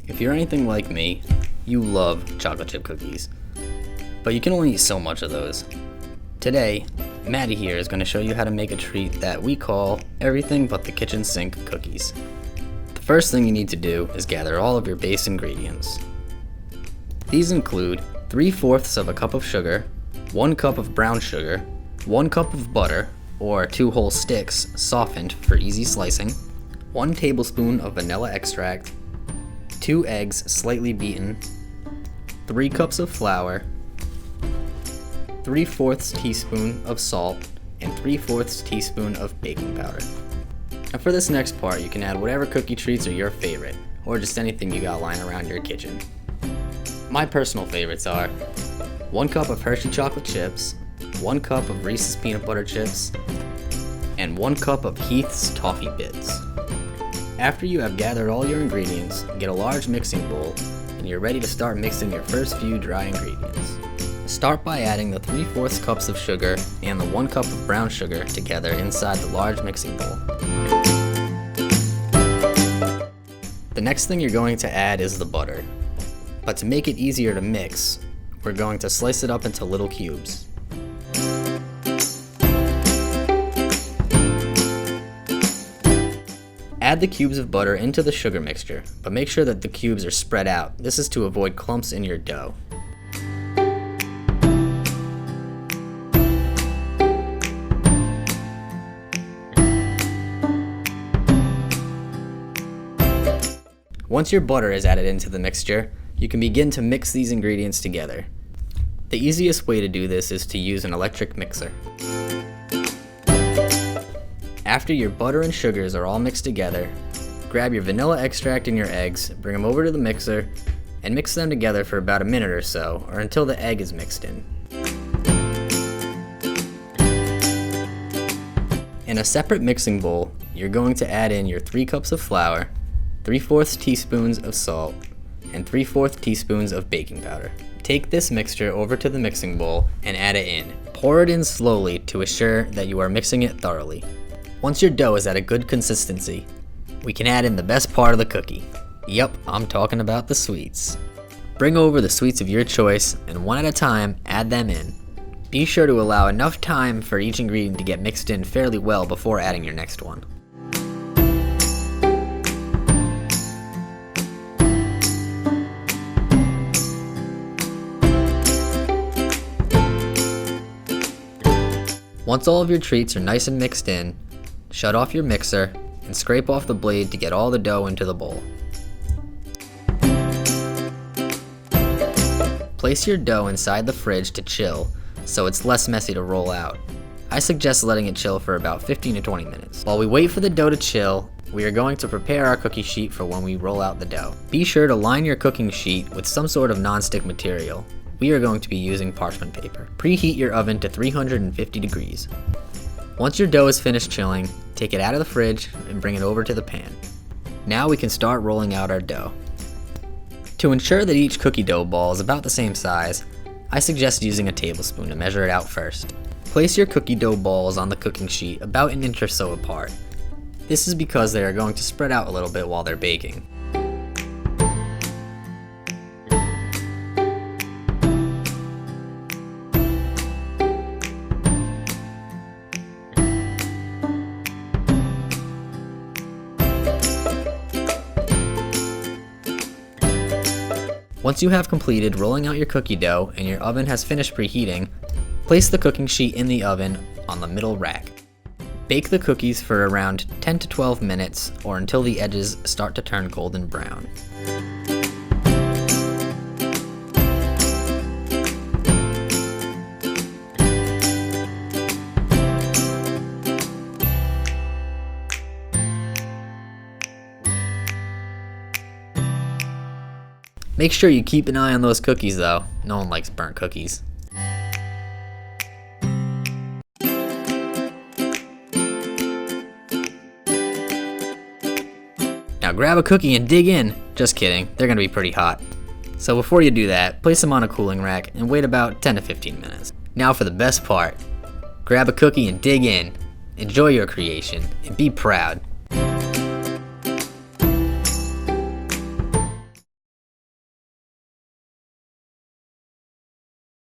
If you're anything like me, you love chocolate chip cookies, but you can only eat so much of those. Today, Maddie here is going to show you how to make a treat that we call everything but the kitchen sink cookies. The first thing you need to do is gather all of your base ingredients. These include 3/4 of a cup of sugar, 1 cup of brown sugar, 1 cup of butter, or 2 whole sticks softened for easy slicing, 1 tablespoon of vanilla extract, 2 eggs slightly beaten, 3 cups of flour, 3/4 teaspoon of salt, and 3/4 teaspoon of baking powder. Now for this next part, you can add whatever cookie treats are your favorite, or just anything you got lying around your kitchen. My personal favorites are 1 cup of Hershey chocolate chips, 1 cup of Reese's peanut butter chips, and 1 cup of Heath's toffee bits. After you have gathered all your ingredients, get a large mixing bowl, and you're ready to start mixing your first few dry ingredients. Start by adding the 3/4 cups of sugar and the 1 cup of brown sugar together inside the large mixing bowl. The next thing you're going to add is the butter. But to make it easier to mix, we're going to slice it up into little cubes. Add the cubes of butter into the sugar mixture, but make sure that the cubes are spread out. This is to avoid clumps in your dough. Once your butter is added into the mixture, you can begin to mix these ingredients together. The easiest way to do this is to use an electric mixer. After your butter and sugars are all mixed together, grab your vanilla extract and your eggs, bring them over to the mixer, and mix them together for about a minute or so, or until the egg is mixed in. In a separate mixing bowl, you're going to add in your 3 cups of flour, 3/4 teaspoons of salt, and 3/4 teaspoons of baking powder. Take this mixture over to the mixing bowl and add it in. Pour it in slowly to assure that you are mixing it thoroughly. Once your dough is at a good consistency, we can add in the best part of the cookie. Yup, I'm talking about the sweets. Bring over the sweets of your choice and one at a time add them in. Be sure to allow enough time for each ingredient to get mixed in fairly well before adding your next one. Once all of your treats are nice and mixed in, shut off your mixer and scrape off the blade to get all the dough into the bowl. Place your dough inside the fridge to chill so it's less messy to roll out. I suggest letting it chill for about 15 to 20 minutes. While we wait for the dough to chill, we are going to prepare our cookie sheet for when we roll out the dough. Be sure to line your cooking sheet with some sort of non-stick material. We are going to be using parchment paper. Preheat your oven to 350 degrees. Once your dough is finished chilling, take it out of the fridge and bring it over to the pan. Now we can start rolling out our dough. To ensure that each cookie dough ball is about the same size, I suggest using a tablespoon to measure it out first. Place your cookie dough balls on the cooking sheet about an inch or so apart. This is because they are going to spread out a little bit while they're baking. Once you have completed rolling out your cookie dough and your oven has finished preheating, place the cooking sheet in the oven on the middle rack. Bake the cookies for around 10 to 12 minutes or until the edges start to turn golden brown. Make sure you keep an eye on those cookies though. No one likes burnt cookies. Now grab a cookie and dig in. Just kidding, they're gonna be pretty hot. So before you do that, place them on a cooling rack and wait about 10 to 15 minutes. Now for the best part. Grab a cookie and dig in. Enjoy your creation and be proud.